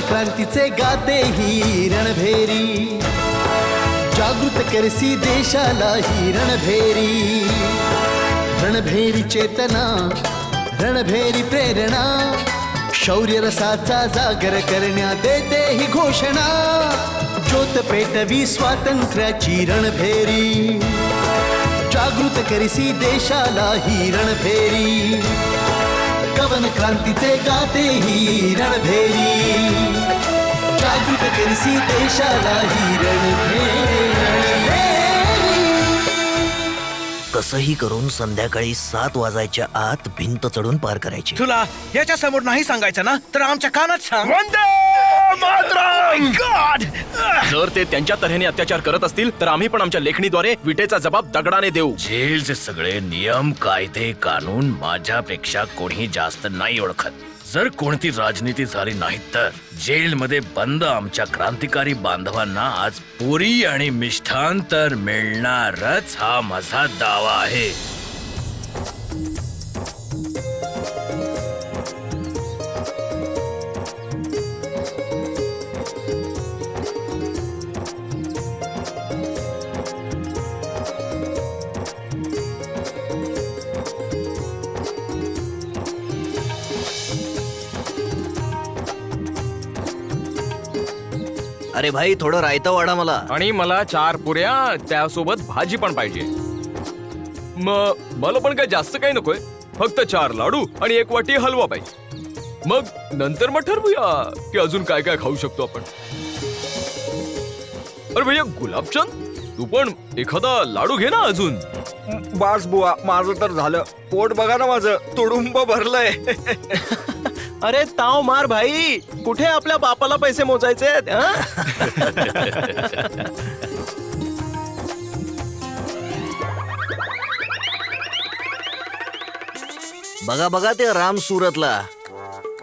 क्रांतीचे गाते ही रणभेरी, जागृत करसी देशाला ही रणभेरी. रणभेरी चेतना, रणभेरी प्रेरणा, शौर्य रसाचा जागर करण्या देते ही घोषणा. ज्योत पेटवी स्वातंत्र्याची रणभेरी, जागृत करसी देशाला ही रणभेरी. कवन क्रांतीचे गाते ही रणभेरी, जागृत करसी देशाला ही रणभेरी. कसंही करून संध्याकाळी 7 वाजायच्या आत भिंत चढून पार करायची. तुला याच्या समोर नाही सांगायचं ना, तर आमच्या कानात सांग. जर ते त्यांच्या तऱ्हेने अत्याचार करत असतील तर आम्ही पण आमच्या लेखणीद्वारे विटेचा जबाब दगडाने देऊ. जेलचे सगळे नियम कायदे कानून माझ्यापेक्षा कोणी जास्त नाही ओळखत. जर कोणती राजनीती झाली नाही तर जेलमध्ये बंद आमच्या क्रांतिकारी बांधवांना आज पुरी आणि मिष्ठान तर मिळणारच, हा माझा दावा आहे. अरे भाई थोडं रायता वाढा मला. आणि मला 4 पुऱ्या, त्यासोबत भाजी पण पाहिजे. मला पण काय जास्त काही नकोय, फक्त 4 लाडू आणि 1 वाटी हलवा पाहिजे. नंतर मग ठरवूया की अजून काय काय खाऊ शकतो आपण. अरे भैया गुलाबचंद, तू पण एखादा लाडू घे ना अजून. बास बुवा, माझं तर झालं. पोट बघा ना माझं, तुडुंब भरलंय. अरे ताव मार भाई, कुठे आपल्या बापाला पैसे मोजायचे आहेत? बघा बघा ते राम सुरतला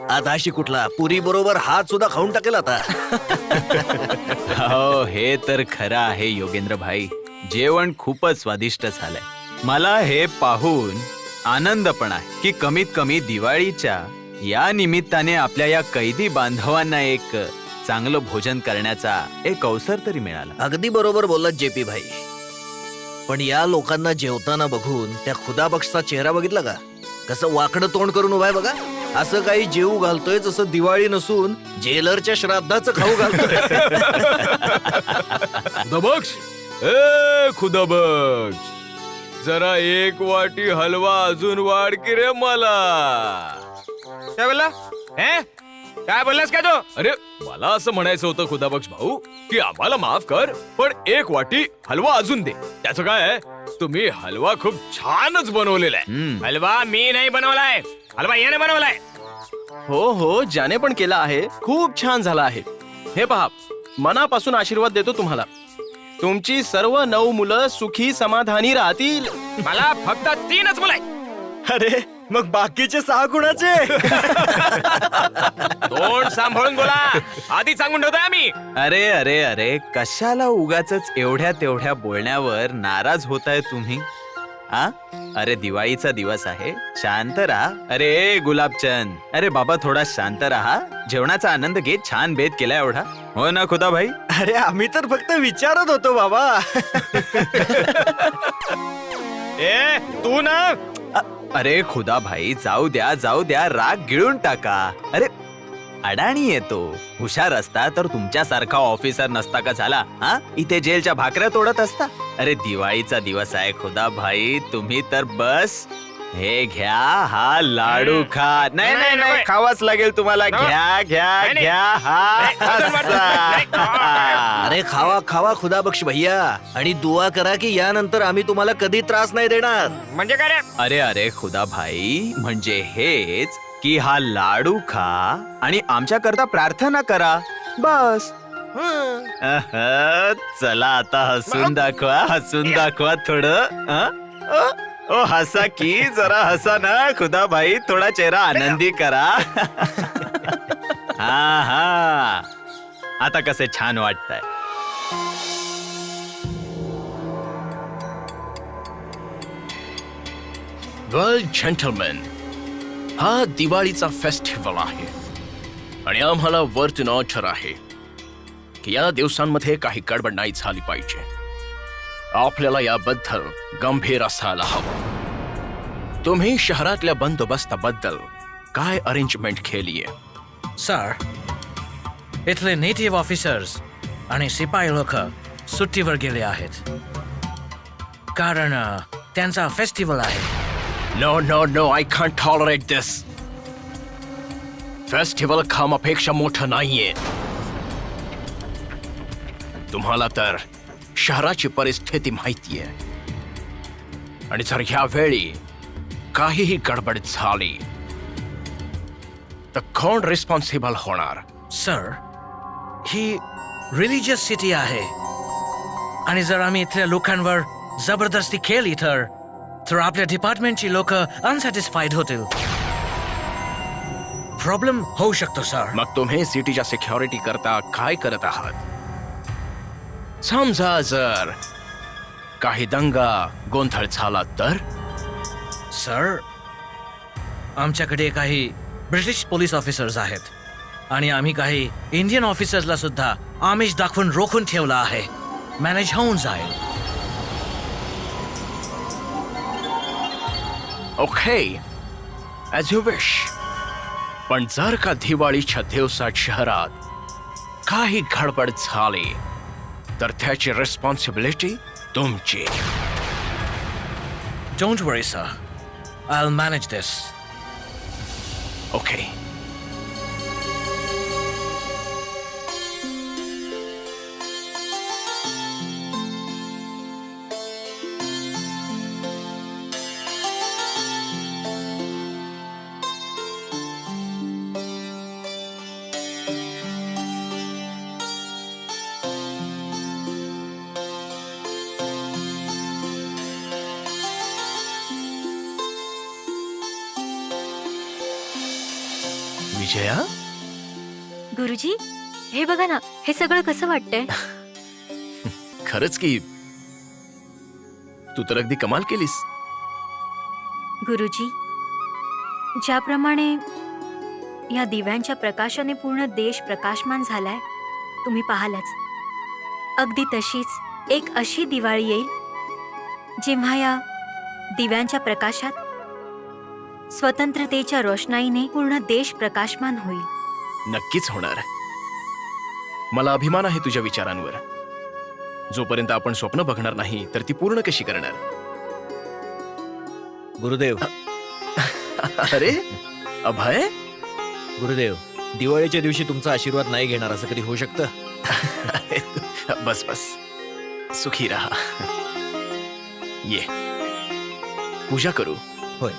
आताशी कुठला पुरी बरोबर हात सुद्धा खाऊन टाकेल आता. हो, हे तर खरं आहे योगेंद्र भाई. जेवण खूपच स्वादिष्ट झालंय. मला हे पाहून आनंद पण आहे की कमीत कमी दिवाळीच्या या निमित्ताने आपल्या या कैदी बांधवांना एक चांगलं भोजन करण्याचा एक अवसर तरी मिळाला. अगदी बरोबर बोललात जेपी भाई. पण या लोकांना जेवताना बघून त्या खुदाबक्षचा चेहरा बघितला का? कसं वाकडं तोंड करून उभाय बघा. असं काही जेवू घालतोय जसं दिवाळी नसून जेलरच्या श्राद्धाचं खाऊ घालतोय. खुदाबक्ष, ए खुदाबक्ष, जरा 1 वाटी हलवा अजून वाढ की रे मला. काय बोलला? काय बोललास का तू? अरे मला असं म्हणायचं होतं खुदाबक्ष भाऊ की आम्हाला माफ कर, पण 1 वाटी हलवा अजून दे. त्याचं काय आहे, तुम्ही हलवा खूप छानच बनवलेला आहे. हलवा मी नाही बनवलाय, हलवा याने बनवलाय. हो, ज्याने पण केला आहे खूप छान झाला आहे. हे पहा, मनापासून आशीर्वाद देतो तुम्हाला. तुमची सर्व 9 मुलं सुखी समाधानी राहतील. मला फक्त 3च मुलं आहेत. अरे मग बाकीचे 6 कुणाचे? तोंड सांभाळून बोला, आधी सांगून ठेवतोय आम्ही. अरे अरे अरे, कशाला उगाचच एवढ्या तेवढ्या बोलण्यावर नाराज होताय तुम्ही? अरे दिवाळीचा दिवस आहे, शांत राहा. अरे गुलाबचंद, अरे बाबा थोडा शांत राहा. जेवणाचा आनंद घे. छान बेत केला एवढा, हो ना खुदा भाई? अरे आम्ही तर फक्त विचारत होतो बाबा. ए तू ना, अरे खुदा भाई, जाऊ द्या, राग गिळून टाका. अरे अडाणी येतो, हुशार असता तर तुमच्यासारखा ऑफिसर नसता का झाला? इथे जेलच्या भाकऱ्या तोडत असता. अरे दिवाळीचा दिवस आहे खुदा भाई, तुम्ही तर बस हे घ्या हा लाडू खा. नाही नाही नाही खावाच लागेल तुम्हाला. घ्या घ्या घ्या हा असा. अरे खावा खावा खुदा बख्श भैया आणि दुआ करा की यानंतर आम्ही तुम्हाला कधी त्रास नाही देणार. म्हणजे काय रे? अरे अरे खुदा भाई म्हणजे हेच की हा लाडू खा आणि आमच्या करता प्रार्थना करा बस. चला आता हसून दाखवा थोडं. ओ हसा की जरा हसा ना खुदा भाई. थोडा चेहरा आनंदी करा. हा हा आता कसे छान वाटतंय. वेल जेंटलमॅन, हा दिवाळीचा फेस्टिवल आहे आणि आम्हाला वर्तन ऑर्डर आहे की या दिवसांमध्ये काही गडबड नाही झाली पाहिजे. आपल्याला याबद्दल गंभीर असायला हवं. तुम्ही शहरातल्या बंदोबस्ताबद्दल काय अरेंजमेंट केलीये? सर, इथले नेटिव्ह ऑफिसर्स आणि शिपाई लोक सुट्टीवर गेले आहेत कारण त्यांचा फेस्टिवल आहे. No no no, I can't tolerate this. Festival कामापेक्षा मोठं नाहीये. तुम्हाला तर शहराची परिस्थिती माहितीये आणि जर ह्या वेळी काहीही गडबड झाली तर कोण रिस्पॉन्सिबल होणार? सर, ही रिलिजियस सिटी आहे आणि जर आम्ही इथल्या लोकांवर जबरदस्ती केली तर आपल्या डिपार्टमेंटची लोक अनसॅटिस्फाईड होतील. प्रॉब्लेम होऊ शकतो सर. मग तुम्ही सिटीच्या सिक्युरिटी करता काय करत आहात? समजा जर काही दंगा गोंधळ झाला तर? सर, आमच्याकडे काही ब्रिटिश पोलीस ऑफिसर्स आहेत आणि आम्ही काही इंडियन ऑफिसर्सला सुद्धा आमिष दाखवून रोखून ठेवला आहे. मॅनेज होऊन जाईल. Okay, as you wish. पण जर का दिवाळीच्या दिवसात शहरात काही गडबड झाली तर त्याची रिस्पॉन्सिबिलिटी तुमची. Don't worry, sir. I'll manage this. Okay. Vijaya, गुरुजी, हे बघा ना, हे सगळं कसं वाटतंय? खरंच की तू तर अगदी कमाल केलीस. गुरुजी, ज्याप्रमाणे या दिव्यांच्या प्रकाशाने पूर्ण देश प्रकाशमान झालाय, तुम्ही पाहालच. अगदी तशीच एक अशी दिवाळी येईल जेव्हा या दिव्यांच्या प्रकाशात स्वतंत्रतेच्या रोषणाईने पूर्ण देश प्रकाशमान होईल. नक्कीच होणार. मला अभिमान आहे तुझ्या विचारांवर. जोपर्यंत आपण स्वप्न बघणार नाही तर ती पूर्ण कशी करणार? गुरुदेव अरे अभय, गुरुदेव, दिवाळीच्या दिवशी तुमचा आशीर्वाद नाही घेणार असं कधी होऊ शकतं? बस बस, सुखी राहा. ये पूजा करू. होय.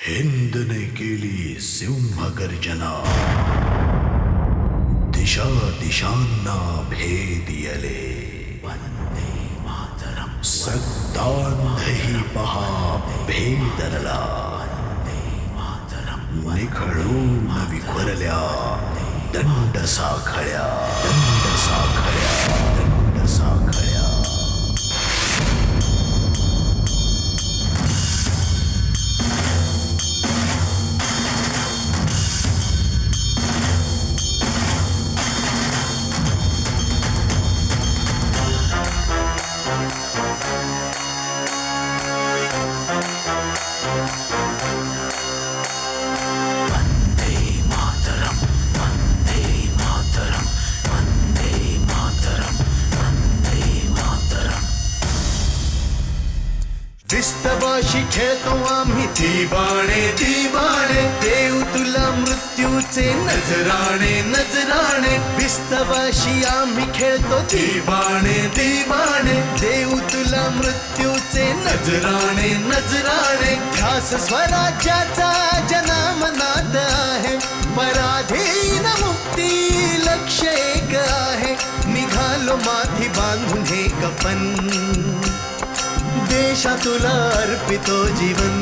हिंदने केली सिंहगर्जना, दिशा दिशांना भेदियले. वंदे मातरम. सत्तांधही पहा भेदरला. वंदे मातरम. निखळून विखुरल्या दंड साखळ्या, दंड साखळ्या, दंड साखळ्या. वंदे मातरम, वंदे तुझ्याशी खेळतो आम्ही दिवाणे दिवाणे, देऊ तुला मृत्यूचे नजराणे नजराणे, विस्तवाशी आम्ही खेळतो दिवाणे दिवाणे, देऊ तुला मृत्यूचे नजराणे नजराणे, खास स्वराज्याचा जनामनात आहे, पराधीन मुक्ती लक्ष एक आहे, निघालो माथी बांधून हे कफन, देशा तुला अर्पितो जीवन.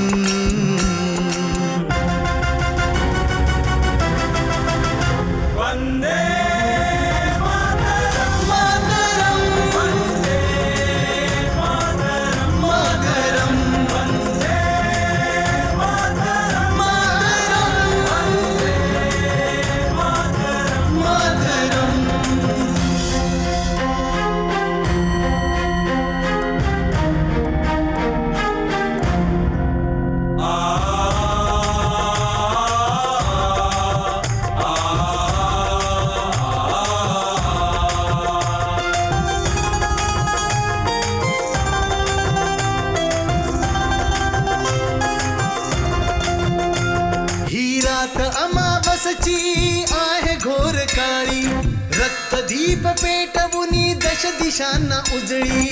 अमावसची आहे घोर काळी, रक्तदीप पेटवुनी दश दिशांना उजळी,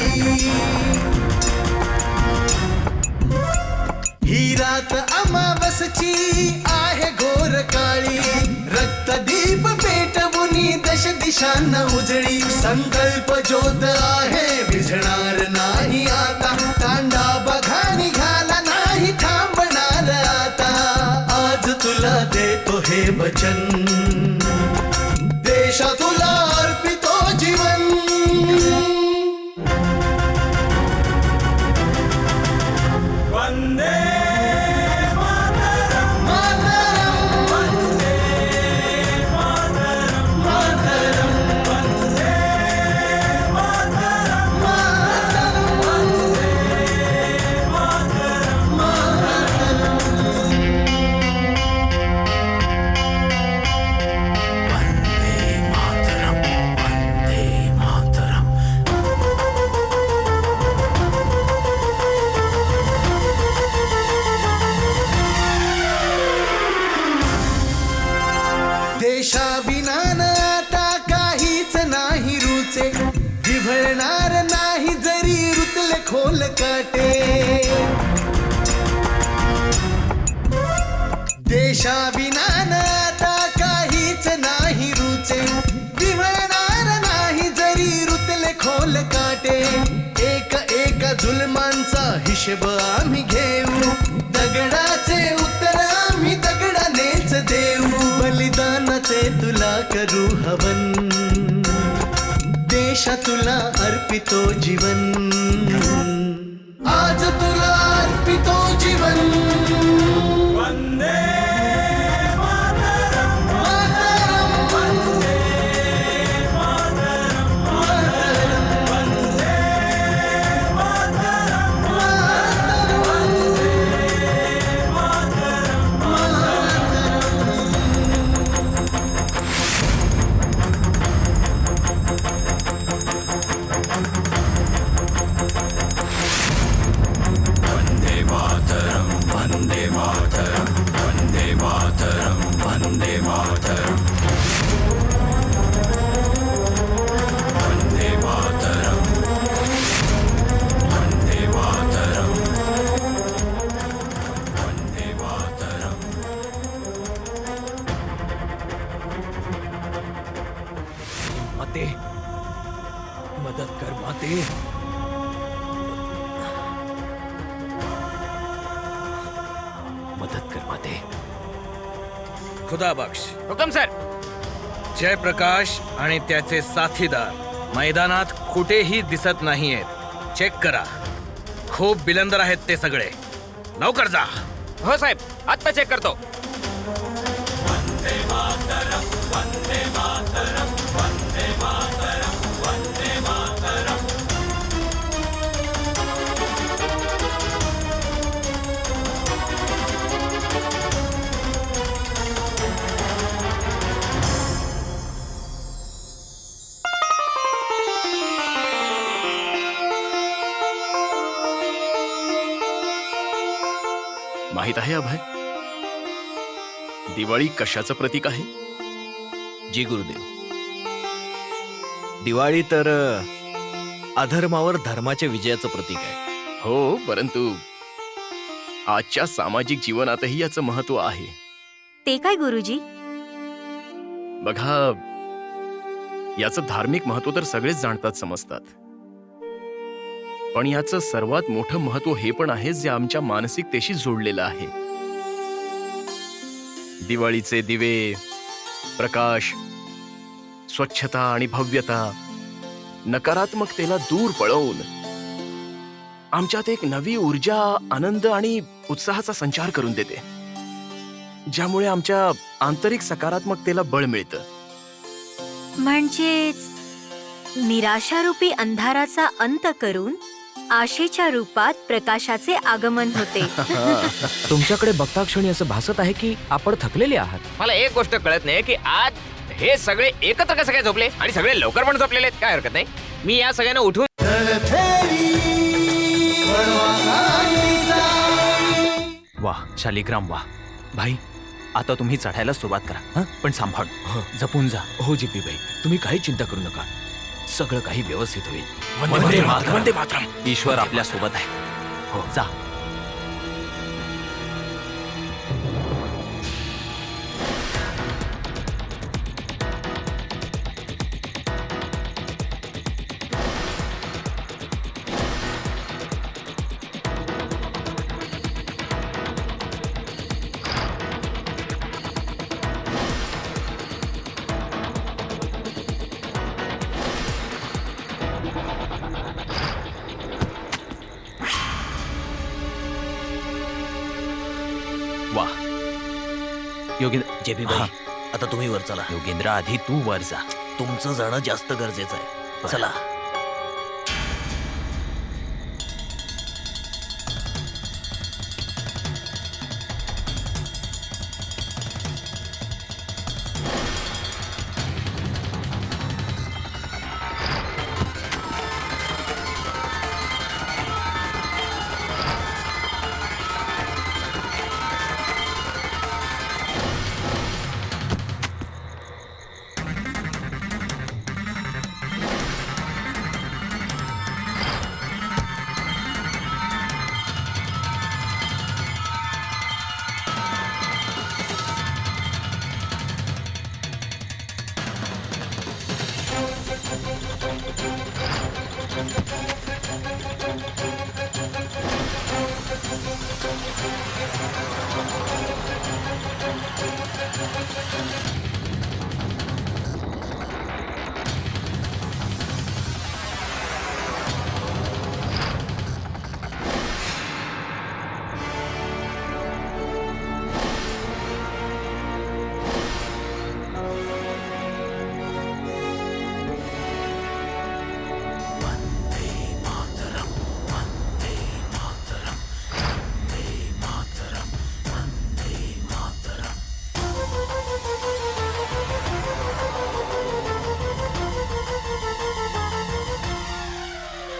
ही रात अमावसची आहे घोर काळी, रक्तदीप पेटवुनी दश दिशांना उजळी, संकल्प ज्योत आहे विझणार नाही आता, तांडा बघा निघाला नाही थांबणार आता, आज तुला देतो हे वचन, देशा तुला अर्पितो जीवन. वंदे देशाविना आता काहीच नाही रुचे, विभळणार नाही जरी रुतले खोल काटे, देशाविना आता काहीच नाही रुचे, विभळणार नाही जरी रुतले खोल काटे, एक एक जुलमांचा हिशेब आम्ही घेऊ, दगडाचे उत्तर आम्ही दगडानेच देऊ, बलिदानाचे तुला करू हवन, देशा तुला अर्पितो जीवन, आज तुला अर्पितो जीवन. वंदे माते, मदत कर माते. मदत कर माते. खुदा बख्श. हुकम सर. जयप्रकाश आणि त्याचे साथीदार मैदानात कुठेही दिसत नाहीयेत. चेक करा. खूप बिलंदर आहेत ते सगळे. लवकर जा. हो साहेब, आत्ता चेक करतो. आहे अभय? दिवाळी कशाचं प्रतीक आहे? जी गुरुदेव, दिवाळी तर अधर्मावर धर्माच्या विजयाचं प्रतीक आहे. हो, परंतु आजच्या सामाजिक जीवनातही याचं महत्व आहे. ते काय गुरुजी? बघा, याचं धार्मिक महत्व तर सगळेच जाणतात, समजतात, पण याचं सर्वात मोठं महत्व हे पण आहे जे आमच्या मानसिकतेशी जोडलेलं आहे. दिवाळीचे दिवे, प्रकाश, स्वच्छता आणि भव्यता नकारात्मकतेला दूर पळवून आमच्यात एक नवी ऊर्जा, आनंद आणि उत्साहाचा संचार करून देते, ज्यामुळे आमच्या आंतरिक सकारात्मकतेला बळ मिळतं. म्हणजेच निराशारूपी अंधाराचा अंत करून आशेच्या रूपात प्रकाशाचे आगमन होते. तुमच्याकडे बघता क्षणी असं भासत आहे की आपण थकलेले आहात. मला एक गोष्ट कळत नाही की आज हे सगळे एकत्र कसं काय झोपले आणि सगळे लवकर पण झोपलेले आहेत. काय हरकत नाही, मी या सगळ्यांना उठून वाह शालिग्राम वाह. भाई आता तुम्ही चढायला सुरुवात करा. हं? पण सांभाळ, जपून जा. हो जीपी भाई, तुम्ही काही चिंता करू नका, सगळं काही व्यवस्थित होईल. वंदे मातरम. वंदे मातरम. ईश्वर आपल्या सोबत आहे. हो जा. वाह योगेंद्र, जेबी भाई, आता तुम्ही वर चला. योगेंद्र आधी तू वर जा. तुमचं जाणं जास्त गरजेचं आहे. चला.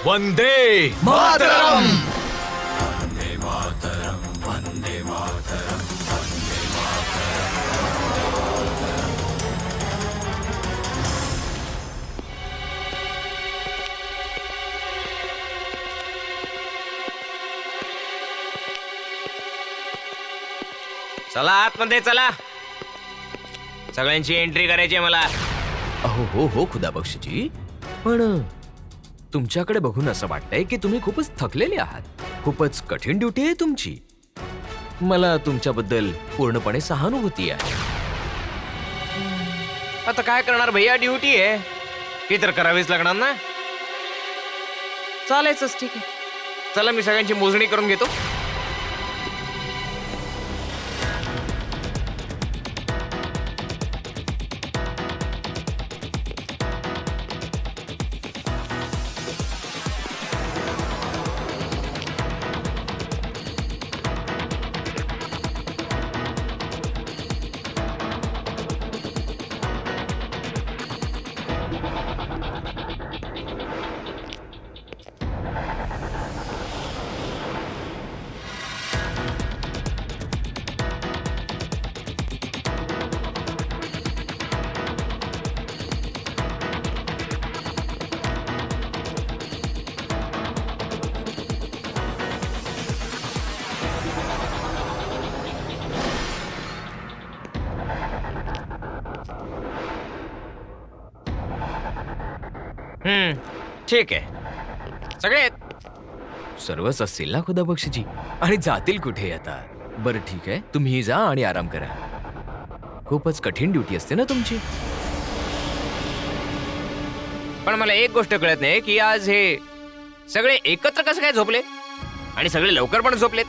वंदे मातरम. चला आतमध्ये चला, सगळ्यांची एंट्री करायची आहे मला. अहो हो हो खुदाबक्षजी, पण तुमच्याकडे बघून असं वाटतंय की तुम्ही खूपच थकलेले आहात. खूपच कठीण ड्युटी आहे तुमची. मला तुमच्याबद्दल पूर्णपणे सहानुभूती आहे. आता काय करणार भैया, ड्युटी आहे ती तर करावीच लागणार ना. चालायचंच, ठीक आहे. चला मी सगळ्यांची मोजणी करून घेतो. ठीक आहे, सगळे आहेत. सर्वच असतील ना खुदा बक्षीजी, आणि जातील कुठे आता. बरं ठीक आहे, तुम्ही जा आणि आराम करा. खूपच कठीण ड्युटी असते ना तुमची. पण मला एक गोष्ट कळत नाही की आज हे सगळे एकत्र कसं काय झोपले आणि सगळे लवकर पण झोपलेत.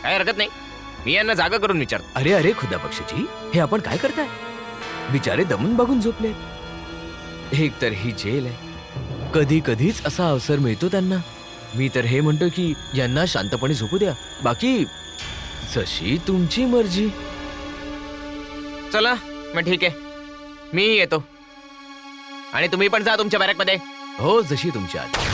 काय हरकत नाही, मी यांना जागा करून विचारतो. अरे अरे खुदा बक्षीजी, हे आपण काय करताय? बिचारे दमून बघून झोपले. एक तर ही जेल आहे, कधी कधीच असा अवसर मिळतो त्यांना. मी तर हे म्हणतो की यांना शांतपणे झोपू द्या. बाकी जशी तुमची मर्जी. चला मग ठीक आहे, मीही येतो आणि तुम्ही पण जा तुमच्या बॅरकमध्ये. हो, जशी तुमची आज्ञा.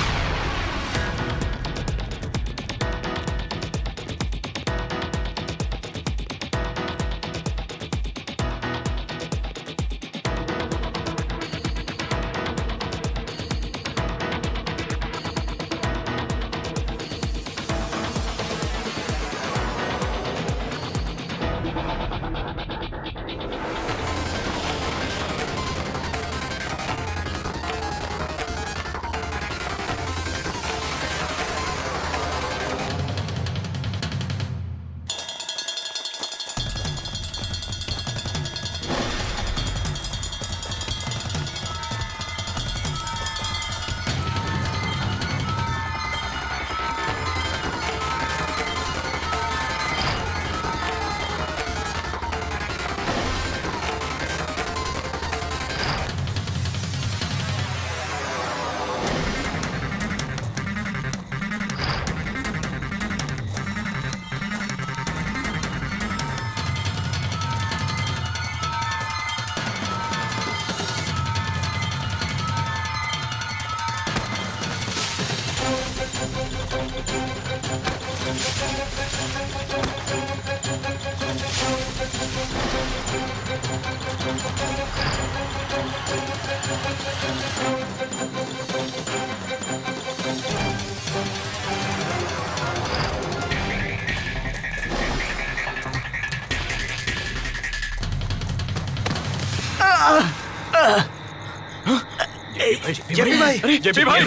जेपी भाई, जेपी भाई,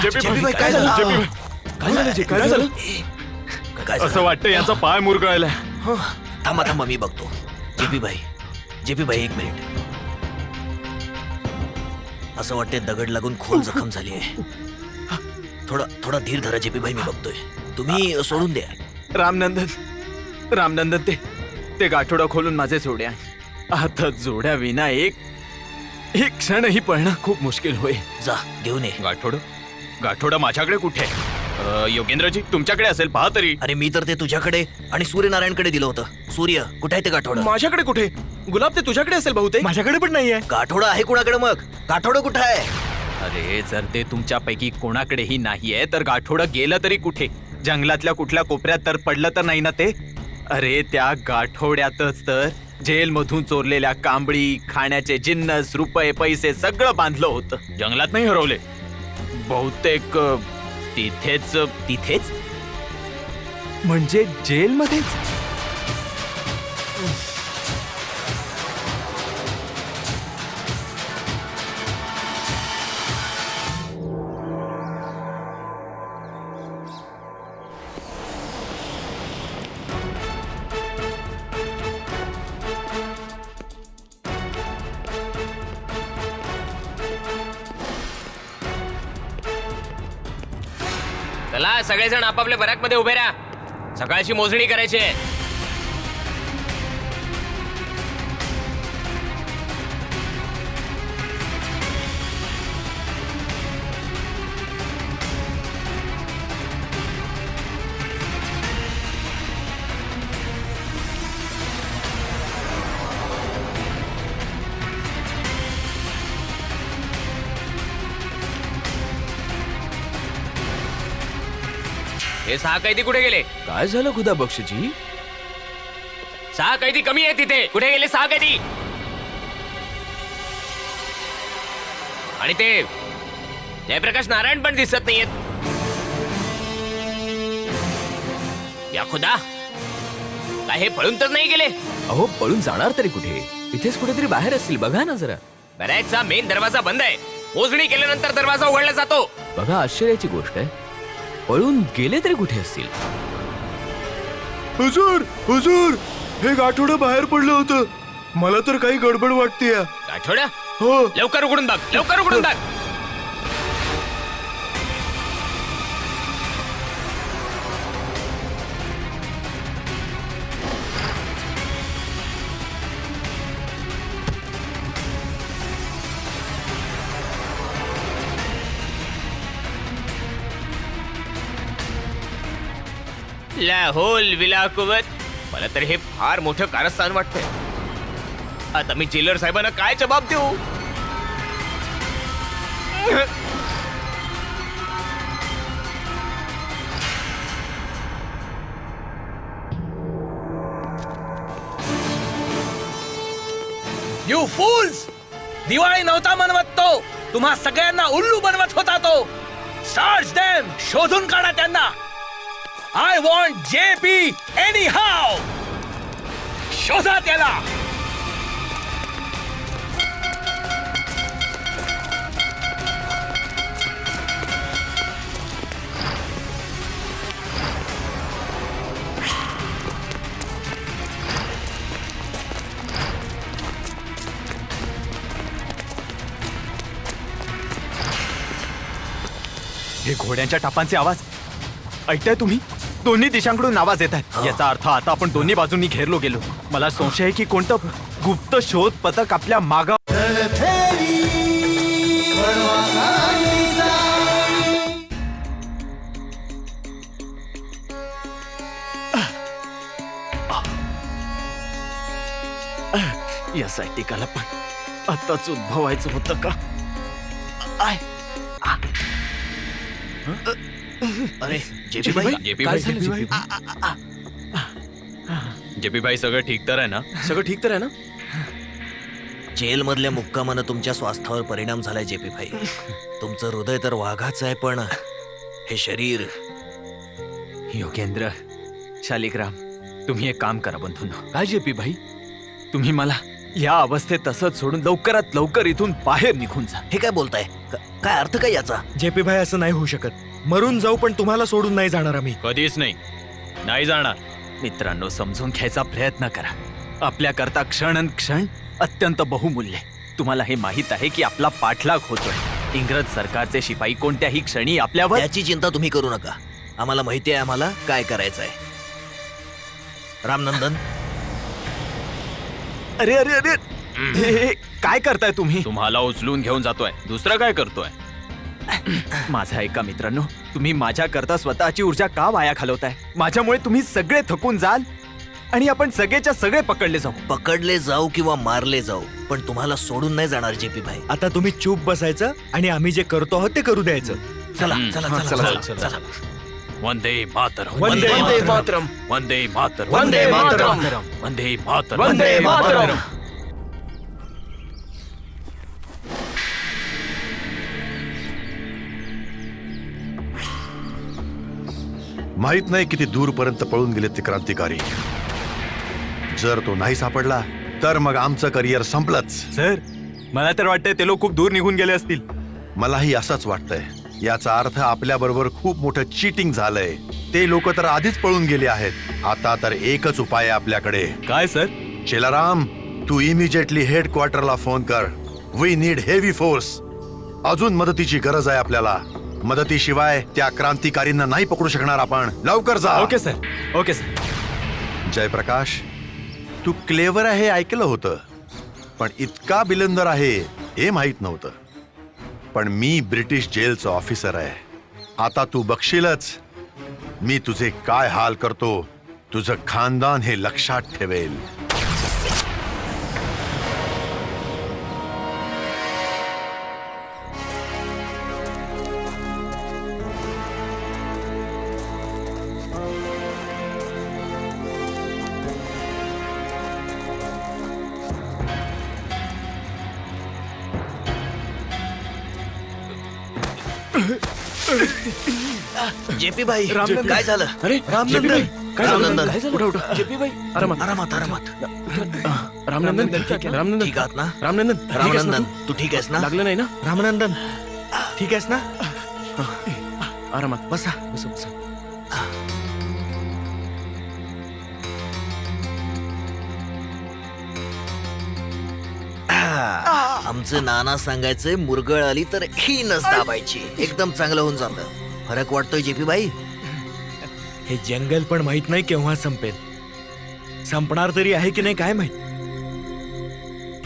जेपी भाई, काय झालं? जेपी भाई, काय झालं जे काय झालं? काय असं वाटतं यांचा पाय मुरगळलाय. थांबा थांबा, मी बघतो. जेपी भाई एक मिनिट. असं वाटते दगड लागून खोल जखम झाली आहे. थोडा धीर धरा जेपी भाई, मी बघतोय. तुम्ही सोडून द्या. रामनंदन, ते गाठोडा खोलून माझे जोड्या. आता जोड्या विना एक क्षणही पळणं खूप मुश्किल होईल. जा घेऊन ये. गाठोडा माझ्याकडे कुठे? योगेंद्रजी, तुमच्याकडे असेल, पहा तरी. अरे मी तर ते तुझ्याकडे आणि सूर्यनारायणकडे दिलं होतं. सूर्य कुठे आहे? ते गाठोडं माझ्याकडे कुठे? गुलाब, ते तुझ्याकडे असेल बहुतेक. माझ्याकडे पण नाहीये. गाठोडं आहे कुणाकडे? मग गाठोडं कुठं आहे? अरे जर ते तुमच्यापैकी कोणाकडेही नाहीये तर गाठोडं गेलं तरी कुठे? जंगलातल्या कुठल्या कोपऱ्यात तर पडलं तर नाही ना ते? अरे त्या गाठोड्यातच तर जेलमधून चोरलेल्या कांबळी, खाण्याचे जिन्नस, रुपये, पैसे सगळं बांधलं होतं. जंगलात नाही हरवले. बहुतेक तिथेच म्हणजे जेलमध्येच. चला सगळेजण आपापल्या बॅरकमध्ये उभे राहा, सकाळची मोजणी करायची आहे. हे 6 कैदी कुठे गेले? काय झालं खुदा बक्षीजी? 6 कैदी कमी आहे तिथे. कुठे गेले 6 कैदी? आणि ते जयप्रकाश नारायण पण दिसत नाहीयेत. या खुदा, काय हे पळून तर नाही गेले? अहो, पळून जाणार तरी कुठे? इथेच कुठेतरी बाहेर असतील, बघा ना जरा. बॅरकचा मेन दरवाजा बंद आहे. मोजणी केल्यानंतर दरवाजा उघडला जातो. बघा, आश्चर्याची गोष्ट आहे, पळून गेले तरी कुठे असतील? हुजूर हुजूर, हे गाठोडं बाहेर पडलं होतं. मला तर काही गडबड वाटते. आठवड्या हो. लवकर उघडून बघ, लवकर उघडून बघ. लाहोल विलाकुवत, मला तर हे फार मोठं कारस्थान वाटतंय. आता मी जेलर साहेबांना काय जबाब देऊ? यू फूल्स! दिवाळी नव्हता मनवत तो, तुम्हा सगळ्यांना उल्लू बनवत होता तो. सर्च देम, शोधून काढा त्यांना. आय वॉन्ट JP एनी हाव. शोधा त्याला. हे घोड्यांच्या टापांचे आवाज ऐकताय तुम्ही? दोन्ही दिशांकडून आवाज येत आहेत. याचा अर्थ आता आपण दोन्ही बाजूंनी घेरलो गेलो. मला संशय आहे की कोणतं गुप्त शोध पथक आपल्या मागा. या सायटिकाला पण आताच उद्भवायचं होतं का? आय अरे जेपी भाई, काय झालं, जेपी जेपी भाई, सगळं ठीक तर आहे ना? सगळं ठीक तर आहे ना? जेल मधल्या मुक्कामानं तुमच्या स्वास्थ्यावर परिणाम झालाय जेपी भाई. तुमचं हृदय तर वाघाचं आहे, पण हे शरीर. योगेंद्र, शालिग्राम, तुम्ही एक काम करा बंधूंनो. काय जेपी भाई? तुम्ही मला या अवस्थेत तसंच सोडून लवकरात लवकर इथून बाहेर निघून जा. हे काय बोलताय? काय अर्थ काय याचा? जेपी भाई, असं नाही होऊ शकत. मरून जाऊ पण तुम्हाला सोडून नाही जाणार आम्ही. कधीच नाही, नाही जाणार. मित्रांनो, समजून घ्यायचा प्रयत्न करा. आपल्याकरता क्षण क्षण अत्यंत बहुमूल्य. तुम्हाला हे माहित आहे की आपला पाठलाग होतोय. इंग्रज सरकारचे शिपाई कोणत्याही क्षणी आपल्यावर. याची चिंता तुम्ही करू नका. आम्हाला माहिती आहे आम्हाला काय करायचंय. रामनंदन, अरे अरे अरे, हे काय करताय तुम्ही? तुम्हाला उचलून घेऊन जातोय, दुसरं काय करतोय? माझा ऐका मित्रांनो, तुम्ही माझ्याकरता स्वतःची ऊर्जा का वाया घालवताय? माझ्यामुळे तुम्ही सगळे थकून जाल आणि आपण सगळेच्या सगळे पकडले जाऊ. पकडले जाऊ किंवा मारले जाऊ, पण तुम्हाला सोडून नाही जाणार जेपी भाई. आता तुम्ही चूप बसायचं आणि आम्ही जे करतो आहोत ते करू द्यायचं. चला चला चला चला, चला. वंदे मातरम. वंदे मातरम. वंदे मातरम. वंदे मातरम. वंदे मातरम. वंदे मातरम. माहित नाही किती दूरपर्यंत पळून गेले ते क्रांतिकारी. जर तो नाही सापडला तर मग आमचं करिअर संपलंच. सर, मला तर वाटतंय ते लोक खूप दूर निघून गेले असतील. मलाही असंच वाटतंय. याचा अर्थ आपल्या बरोबर खूप मोठं चीटिंग झालंय. ते लोक तर आधीच पळून गेले आहेत. आता तर एकच उपाय आहे आपल्याकडे. काय सर? चेलाराम, तू इमिजिएटली हेडक्वार्टरला फोन कर. We need heavy force. अजून मदतीची गरज आहे आपल्याला. मदतीशिवाय त्या क्रांतिकारींना नाही पकडू शकणार आपण. लवकर जा. Okay sir, okay sir. Jayaprakash, तू क्लेवर आहे हे ऐकलं होतं, पण इतका बिलंदर आहे हे माहित नव्हतं. पण मी ब्रिटिश जेलचा ऑफिसर आहे. आता तू बघशीलच मी तुझे काय हाल करतो. तुझं खानदान हे लक्षात ठेवेल. जेपी भाई, रामनंदन. काय झालं? अरे रामनंदन, काय झालं? रामनंदन. काय झालं? उठा जेपी भाई आरामात आरामात आरामात रामनंदन ठीक ठीक आहात ना रामनंदन ठीक आहेस ना रामनंदन तू? तू ठीक आहेस ना लागलं नाही ना रामनंदन ठीक आहेस ना आरामात बसा बस बस आमचे नाना सांगायचे मुरगळ आली तर ही नस दाबायची एकदम चांगलं होऊन जातं फरक वाटतोय जेपी भाई हे जंगल पण माहित नाही केव्हा संपेल संपणार तरी आहे की नाही काय माहित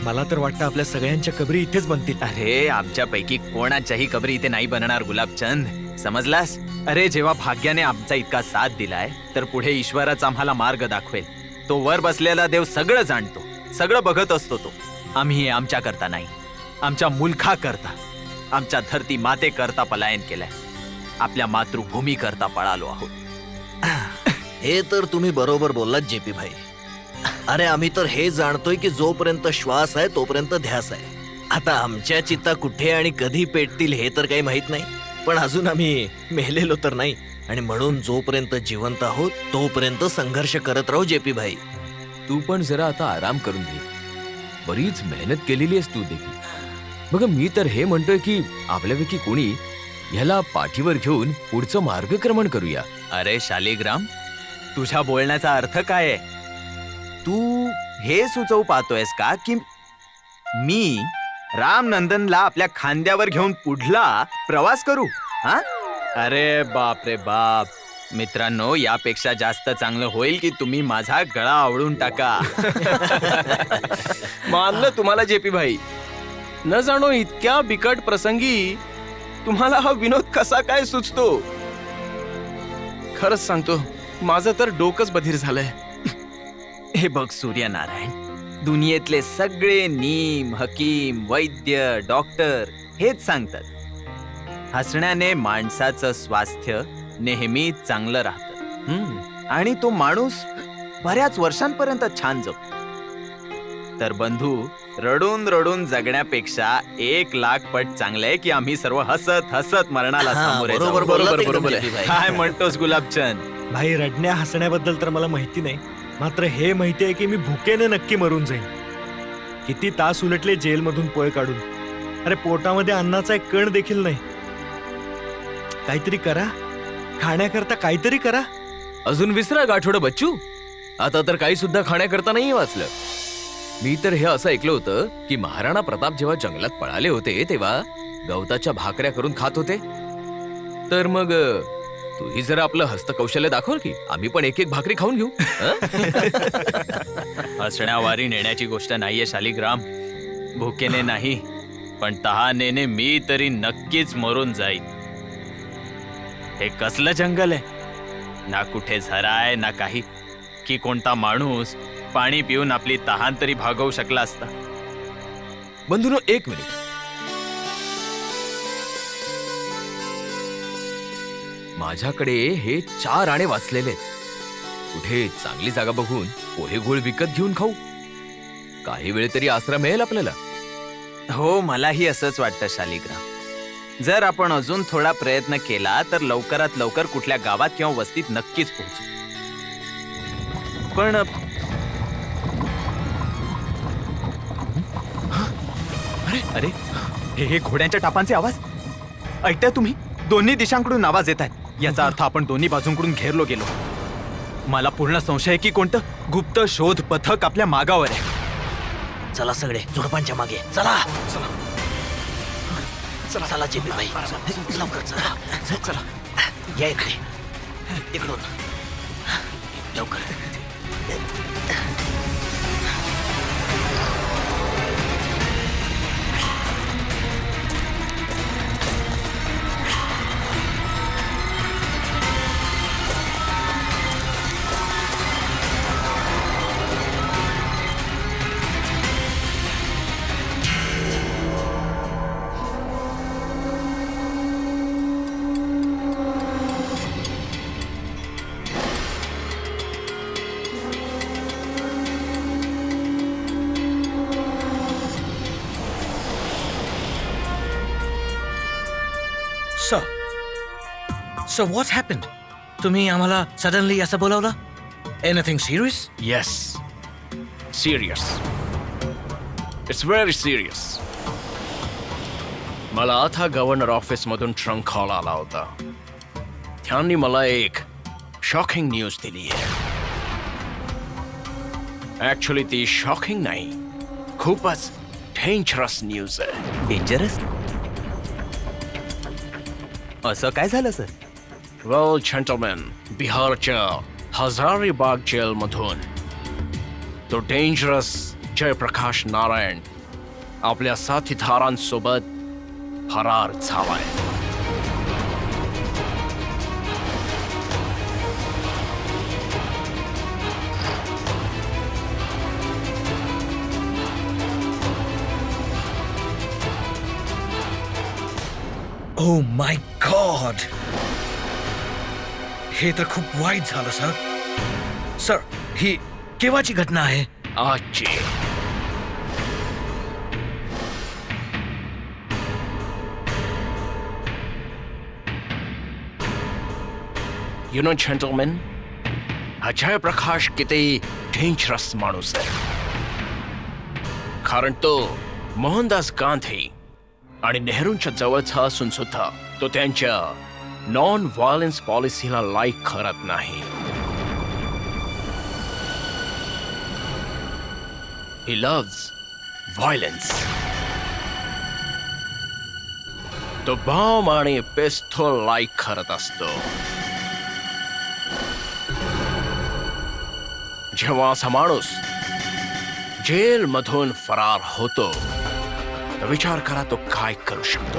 मला तर वाटतं आपल्या सगळ्यांच्या कबरी इथेच बनतील. अरे आमच्यापैकी कोणाच्याही कबरी इथे नाही बनणार गुलाबचंद समजलास. अरे जेव्हा भाग्याने आमचा इतका साथ दिलाय तर पुढे ईश्वराच आम्हाला मार्ग दाखवेल. तो वर बसलेला देव सगळं जाणतो सगळं बघत असतो तो. आम्ही आमच्या करता नाही आमच्या मुलखा करता आमच्या धरती माते करता पलायन केलंय. आपल्या मातृभूमी करता पळालो आहोत. हे तर तुम्ही बरोबर बोललात जेपी भाई. अरे आम्ही तर हे जाणतोय की जोपर्यंत श्वास आहे तोपर्यंत ध्यास आहे. आता आमच्या चित्ता कुठे आणि कधी पेटतील हे तर काही माहित नाही पण अजून आम्ही मेलेलो तर नाही आणि म्हणून जोपर्यंत जिवंत आहोत तोपर्यंत संघर्ष करत राहू जेपी भाई. तू पण जरा आता आराम करून घे. बरीच मेहनत केलेली आहेस तू देखील. बघ मी तर हे म्हणतोय की आपल्यापैकी कोणी ह्याला पाठीवर घेऊन पुढचं मार्गक्रमण करूया. अरे शालिग्राम तुझ्या बोलण्याचा अर्थ काय आहे. तू हे सुचवू पाहतोयस का की मी रामनंदनला आपल्या खांद्यावर घेऊन पुढला प्रवास करू. हा अरे बाप रे बाप. मित्रांनो यापेक्षा जास्त चांगलं होईल की तुम्ही माझा गळा आवळून टाका. मानलं तुम्हाला जेपी भाई. न जाणो इतक्या बिकट प्रसंगी तुम्हाला हा विनोद कसा काय सुचतो. खरंच सांगतो माझं तर डोकंच बधीर झालंय. हे बघ सूर्यनारायण दुनियेतले सगळे नीम हकीम वैद्य डॉक्टर हेच सांगतात हसण्याने माणसाचं स्वास्थ्य नेहमी चांगलं राहतं आणि तो माणूस बऱ्याच वर्षांपर्यंत छान जगतो. तर बंधू रडून रडून जगण्यापेक्षा 1,00,000 पट चांगलंय की आम्ही सर्व हसत हसत मरणाला हा, सामोरे जाऊ. बरोबर बोललात एकदम बरोबर जेपी आहे. भाई. काय म्हणतोस गुलाबचंद. भाई रडण्या हसण्याबद्दल तर मला माहिती नाही मात्र हे माहिती आहे की मी भुकेने नक्की मरून जाईन. किती तास उलटले जेलमधून पळ काढून. अरे पोटामध्ये अन्नाचा एक कण देखील नाही. काहीतरी करा खाण्याकरता काहीतरी करा. अजून विसरा गाठोडं बच्चू. आता तर काही सुद्धा खाण्याकरता नाही वाचलं. मी तर हे असं ऐकलं होतं की महाराणा प्रताप जेव्हा जंगलात पळाले होते तेव्हा गवताच्या भाकऱ्या करून खात होते. तर मग तूही जरा आपलं हस्तकौशल्य दाखव की आम्ही पण एक एक भाकरी खाऊन घेऊ. हसण्यावारी नेण्याची गोष्ट नाहीये शालिग्राम. भुकेने नाही पण तहानेने मी तरी नक्कीच मरून जाईन. हे कसलं जंगल आहे. ना कुठे झरा आहे ना काही की कोणता माणूस पाणी पिऊन आपली तहान तरी भागवू शकला असता. बंधूनो एक मिनिट. माझ्याकडे हे 4 आणे वाचलेले आहेत. कुठे चांगली जागा बघून पोहे गुळ विकत घेऊन खाऊ. काही वेळ तरी आसरा मिळेल आपल्याला. हो मलाही असंच वाटतं शालिग्राम. जर आपण अजून थोडा प्रयत्न केला तर लवकरात लवकर कुठल्या गावात किंवा वस्तीत नक्कीच पोहोचू. पण अरे हे घोड्यांच्या टापांचे आवाज ऐकताय तुम्ही. दोन्ही दिशांकडून आवाज येत आहेत. याचा अर्थ आपण दोन्ही बाजूंकडून घेरलो गेलो. मला पूर्ण संशय आहे की कोणतं गुप्त शोध पथक आपल्या मागावर आहे. चला सगळे झुडपांच्या मागे चला. चला जेपी भाई लवकर चला. चला या इकडे इकडून लवकर. So what's happened? तुम्ही आम्हाला सडनली असं बोलावलं. Anything serious? Yes, serious. It's very serious. मला आता गव्हर्नर ऑफिस मधून ट्रंक कॉल आला होता. त्यांनी मला एक शॉकिंग न्यूज दिली आहे. ऍक्च्युली ती शॉकिंग नाही, खूपच डेंजरस न्यूज आहे. डेंजरस? असं काय झालं सर? वेल जेंटलमॅन, बिहारच्या हजारीबाग जेलमधून तो डेंजरस जयप्रकाश नारायण आपल्या साथीदारांसोबत फरार झालाय. ओ माय गॉड, हे तर खूप वाईट झालं सर. सर, ही केव्हाची घटना आहे? आजची. यु नो जेंटलमॅन, हा जयप्रकाश किती डेंजरस माणूस आहे. कारण तो मोहनदास गांधी आणि नेहरूंच्या जवळचा असून सुद्धा तो त्यांच्या नॉन व्हायलन्स पॉलिसीला लाईक करत नाही. He loves violence. तो बॉम्ब आणि पिस्तूल लाईक करत असतो. जेव्हा असा माणूस जेल मधून फरार होतो तर विचार करा तो काय करू शकतो.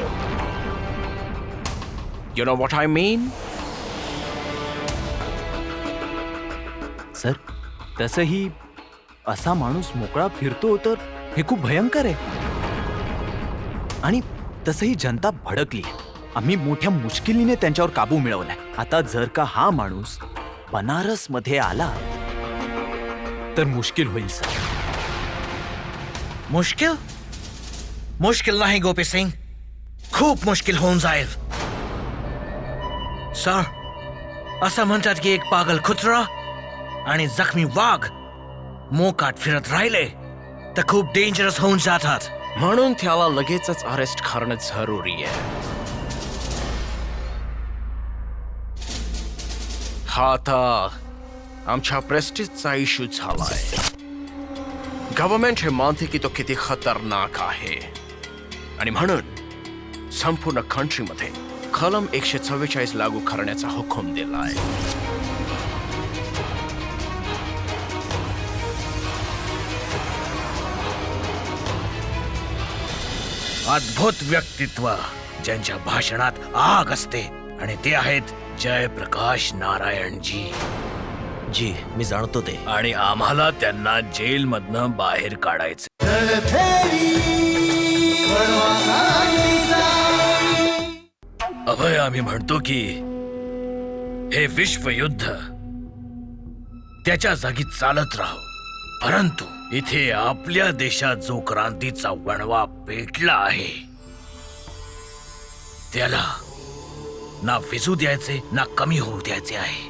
You know what I mean? Sir, तसंही असा माणूस मोकळा फिरतो तर हे खूप भयंकर आहे. आणि तसंही जनता भडकली. आम्ही मोठ्या मुश्किलीने त्यांच्यावर काबू मिळवलाय. आता जर का हा माणूस बनारस मध्ये आला तर मुश्किल होईल सर. मुश्किल? मुश्किल नाही गोपी सिंग, खूप मुश्किल होऊन जाईल. सर, असं म्हणतात की एक पागल कुत्रा आणि जखमी वाघ मोकाट फिरत राहिले तर खूप डेंजरस होऊन जातात. म्हणून त्याला लगेचच अरेस्ट करणं जरुरी आहे. हा आता आमच्या प्रेस्टिजचा इश्यू झालाय. गव्हर्नमेंट हे मानते की तो किती खतरनाक आहे आणि म्हणून संपूर्ण कंट्रीमध्ये कलम 144 लागू करण्याचा हुकूम दिलाय. अद्भुत व्यक्तित्व ज्यांच्या भाषणात आग असते आणि ते आहेत जयप्रकाश नारायणजी. जी, मी जाणतो ते. आणि आम्हाला त्यांना जेलमधनं बाहेर काढायचं. अभय, आम्ही म्हणतो की हे विश्वयुद्ध त्याच्या जागी चालत राहो, परंतु इथे आपल्या देशात जो क्रांतीचा वणवा पेटला आहे त्याला ना विझू द्यायचे ना कमी होऊ द्यायचे आहे.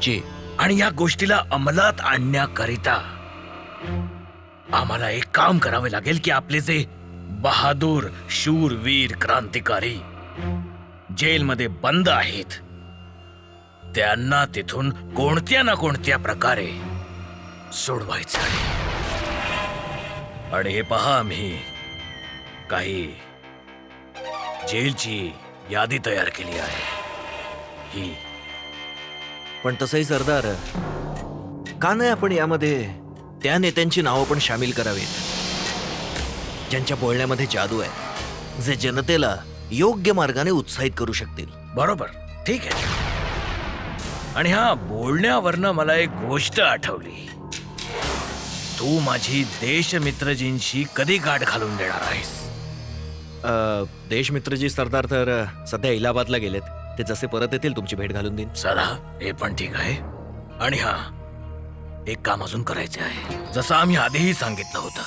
जी. आणि या गोष्टीला अंमलात आणण्याकरिता आम्हाला एक काम करावे लागेल की आपले जे बहादूर शूरवीर क्रांतिकारी जेलमध्ये बंद आहेत त्यांना तिथून कोणत्या ना कोणत्या प्रकारे सोडवायचं आहे. आणि हे पहा, आम्ही काही जेलची यादी तयार केली आहे. ही पण तसंही सरदार, का नाही आपण यामध्ये त्या नेत्यांची नावं पण सामील करावीत ज्यांच्या बोलण्यामध्ये जादू आहे, जे जनतेला योग्य मार्गाने उत्साहित करू शकतील. बरोबर, ठीक आहे. आणि हा, बोलण्यावरनं मला एक गोष्ट आठवली. तू माझी देशमित्रजींशी कधी गाठ घालून देणार आहेस? देशमित्रजी सरदार तर सध्या इलाहाबादला गेलेत. ते जसे परत येतील तुमची भेट घालून देईन. चला, हे पण ठीक आहे. आणि हा, एक काम अजून करायचे आहे. जसं आम्ही आधीही सांगितलं होतं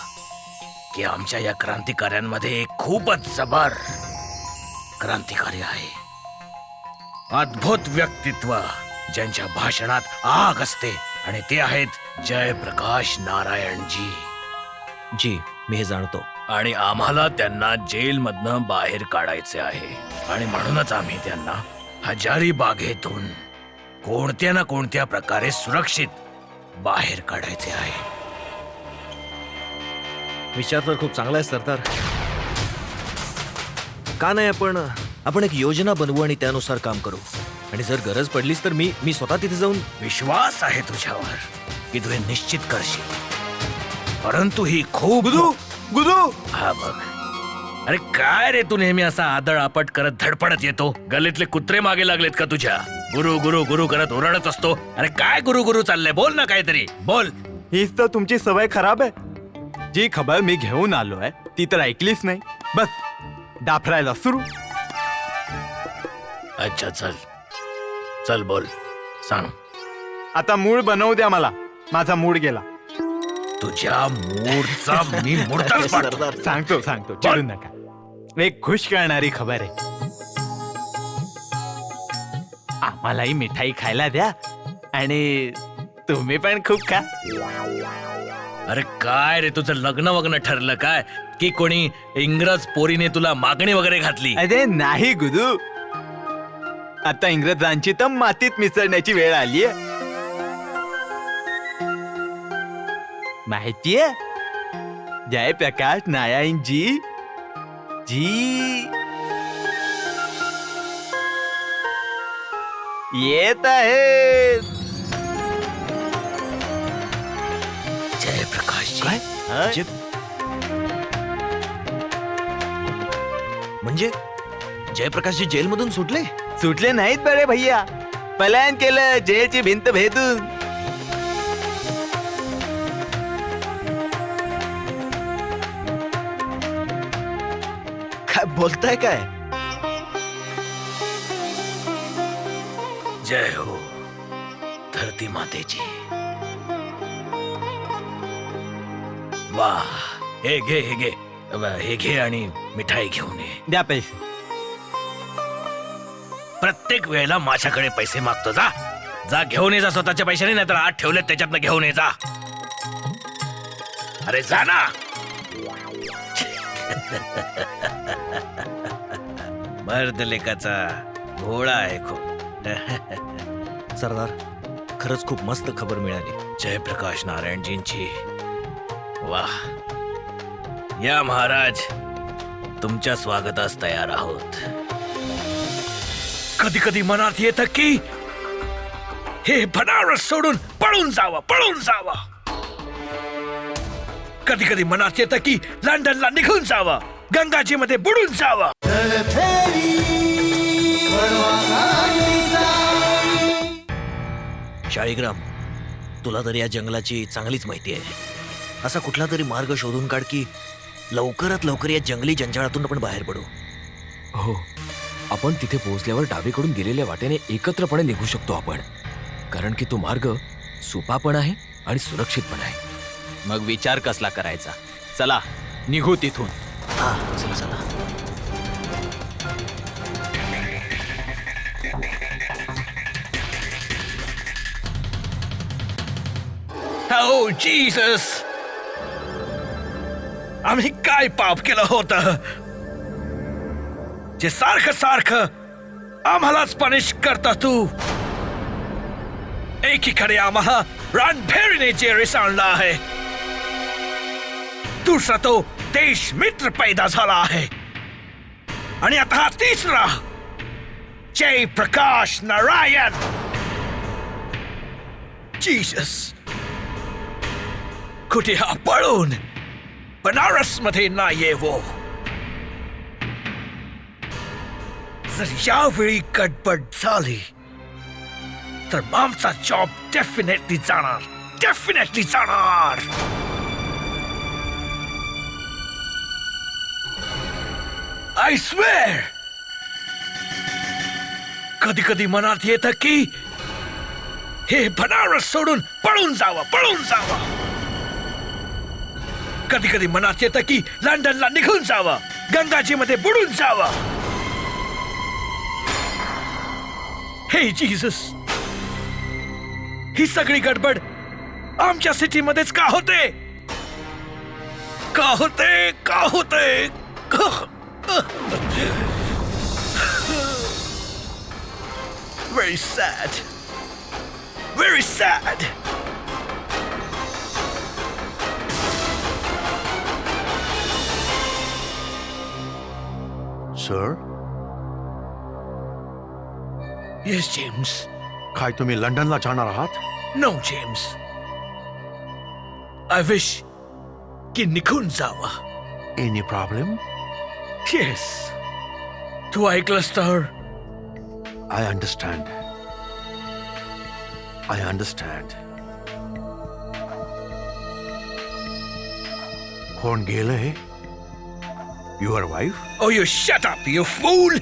की आमच्या या क्रांतिकार्यांमध्ये एक खूपच जबर क्रांतिकारी आहे. अद्भुत व्यक्तित्व ज्यांच्या भाषणात आग असते आणि ते आहेत जयप्रकाश नारायणजी. जी मी हे जाणतो. आणि आम्हाला त्यांना जेलमधनं बाहेर काढायचे आहे आणि म्हणूनच आम्ही त्यांना हजारी बागेतून कोणत्या ना कोणत्या प्रकारे सुरक्षित बाहेर काढायचे आहे. विचार तर खूप चांगला आहे सरदार. का नाही आपण एक योजना बनवू आणि त्यानुसार काम करू. आणि जर गरज पडलीच तर मी स्वतः तिथे जाऊन. विश्वास आहे तुझ्यावर की तू हे निश्चित करशील, परंतु ही खूप गुदू हा बघ. अरे काय रे, तू नेहमी असा आदळ आपट करत धडपडत येतो. गल्लीतले कुत्रे मागे लागलेत का तुझ्या? गुरु गुरु गुरु करत ओरडत असतो. अरे काय गुरु गुरु चाललंय? बोल ना काहीतरी बोल. हीच तर तुमची सवय खराब आहे. जी खबर मी घेऊन आलोय ती तर ऐकलीच नाही. बस डाफरायला सुरू. अच्छा चल चल बोल सांग. आता मूड बनवू द्या मला. माझा मूड गेला. तुझ्या मूडचा मी मुडताच पाडतो. सांगतो चिडू नका. एक खुश करणारी खबर आहे. आम्हालाही मिठाई खायला द्या आणि तुम्ही पण खूप खा. अरे काय रे, तुझं लग्न वग्न ठरलं काय की कोणी इंग्रज पोरीने तुला मागणी वगैरे घातली? अरे नाही गुदू, आता इंग्रजांची तर मातीत मिसळण्याची वेळ आलीये. माहितीये जयप्रकाश नारायणजी जी येत आहेत. जयप्रकाश काय म्हणजे जयप्रकाशजी जेलमधून सुटले नाहीत बरे भैया. पलायन केलं जेलची भिंत भेदून. काय बोलताय काय? जय हो धरती मातेची. वाह, हे घे आणि मिठाई घेऊन ये. द्या पैसे. प्रत्येक वेळेला माझ्याकडे पैसे मागतो. जा जा घेऊन ये जा स्वतःच्या पैशाने, नाहीतर आत ठेवलेत त्याच्यातनं घेऊन ये जा. अरे जा ना. मर्द लेकाचा घोडा आहे खूप. सरदार खरंच खूप मस्त खबर मिळाली. जयप्रकाश नारायणजींची. वाह, या महाराज, तुमच्या स्वागतास तयार आहोत. कधी कधी मनात येतं की हे बनारस सोडून पळून जावं. कधी कधी मनात येतं की लंडनला निघून जावं, गंगाजी मध्ये बुडून जावं. शाळीग्राम, तुला तर या जंगलाची चांगलीच माहिती आहे. असा कुठला तरी मार्ग शोधून काढ की लवकरात लवकर या जंगली जंजाळातून आपण बाहेर पडू. हो, आपण तिथे पोहोचल्यावर डावीकडून गेलेल्या वाटेने एकत्रपणे निघू शकतो आपण, कारण की तो मार्ग सोपा पण आहे आणि सुरक्षित पण आहे. मग विचार कसला करायचा? चला निघू तिथून. हा चला. Oh Jesus! आम्ही काय पाप केलं होतं जे सारखं सारखं आम्हालाच पनिश करता तू? एकीकडे आम्हाला रणभेरीने जे रिसाळलं आहे, दुसरा तो देश मित्र पैदा झाला आहे, आणि आता हा तिसरा जयप्रकाश नारायण. जीसस, कुठे हा पळून बनारस मध्ये ना येवो. जर यावेळी गडबड झाली तर आमचा जॉब डेफिनेटली जाणार. I swear. कधी कधी मनात येतं की हे बनारस सोडून पळून जावं. कधी कधी मनात येतं की लंडनला निघून जावं, गंगाजी मध्ये बुडून जावं. हे जीसस, ही सगळी गडबड आमच्या सिटीमध्येच का होते? का होते? का होते? Very sad. Very sad. Sir, Yes, James. काय तुम्ही लंडनला जाणार आहात? No, James. I wish की निघून जावं. Any problem? Yes. तू ऐकलंस तर? I understand. I understand. कोण गेलंय? Your wife? Oh, you shut up, you fool!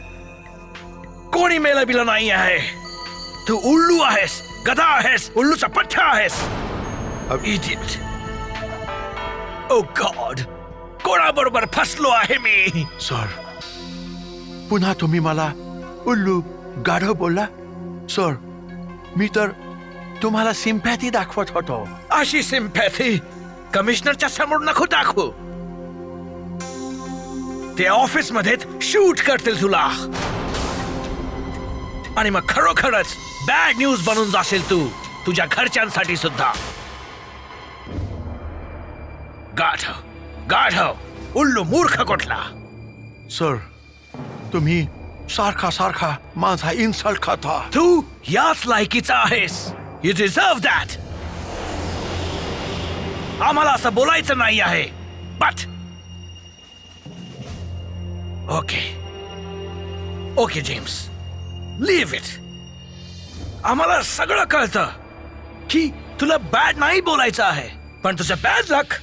कोणी मेला बिला नाही आहे. तू उल्लू आहेस, गधा आहेस, उल्लूचा पठ्ठा आहेस. Idiot. Oh God. कोणाबरोबर फसलो आहे मी? सर, पुन्हा तुम्ही मला उल्लू गाढव बोलला? सर, मी तर तुम्हाला सिम्पॅथी दाखवत होतो. अशी सिम्पॅथी कमिशनरच्या समोर नको दाखवू. ते ऑफिस मध्येच शूट करतील तुला आणि मग खरोखरच बॅड न्यूज बनून जाशील तू तुझ्या घरच्यांसाठी सुद्धा. गाढव गाढव उल्लू मूर्ख कुठला. सर, तुम्ही सारखा सारखा माझा इन्सल्ट खाता. तू याच लायकीचा आहेस. You deserve that. आम्हाला असं बोलायचं नाही आहे. But okay James, leave it. आम्हाला सगळं कळतं की तुला बॅड नाही बोलायचं आहे, पण तुझं बॅड लक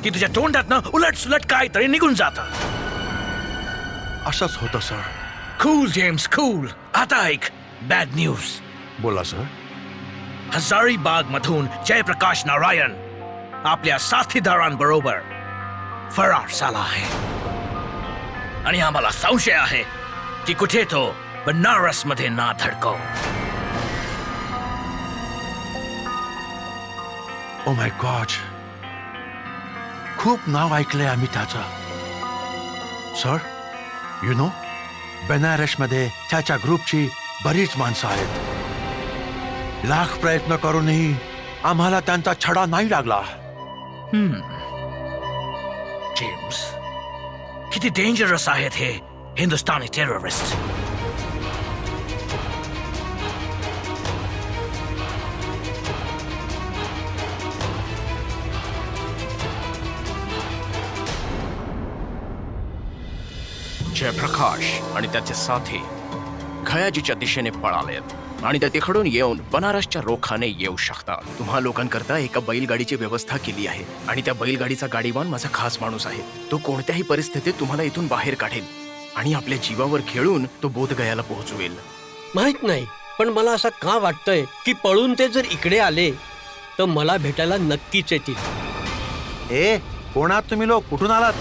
की तुझ्या तोंडातनं उलट सुलट काहीतरी निघून जातं. असंच होतं सर. Cool James, cool. आता ऐक बॅड न्यूज. बोला सर. हजारीबाग मधून जयप्रकाश नारायण आपल्या साथीदारांबरोबर फरार झाला आहे आणि आम्हाला संशय आहे की कुठे तो बनारस मध्ये ना धडको. ओ माय गॉड, खूप नाव ऐकलंय आम्ही त्याचं. सर, यु नो, बनारसमध्ये त्याच्या ग्रुपची बरीच माणसं आहेत. लाख प्रयत्न करूनही आम्हाला त्यांचा छडा नाही लागला. जेम्स, किती डेंजरस आहेत हे हिंदुस्थानी टेररिस्ट. जयप्रकाश आणि त्याचे साथी खयाजीच्या दिशेने पळालेत आणि त्या तिकडून येऊन बनारसच्या रोखाने येऊ शकतात. तुम्हा लोकांकरता एका बैलगाडीची व्यवस्था केली आहे आणि त्या बैलगाडीचा गाडीवान माझा खास माणूस आहे. तो कोणत्याही परिस्थितीत तुम्हाला इथून बाहेर काढेल आणि आपल्या जीवावर खेळून तो बोधगयाला पोहोचवेल. माहित नाही, पण मला असं का वाटतंय की पळून ते जर इकडे आले तर मला भेटायला नक्कीच येतील. कोण आहात तुम्ही लोक? कुठून आलात?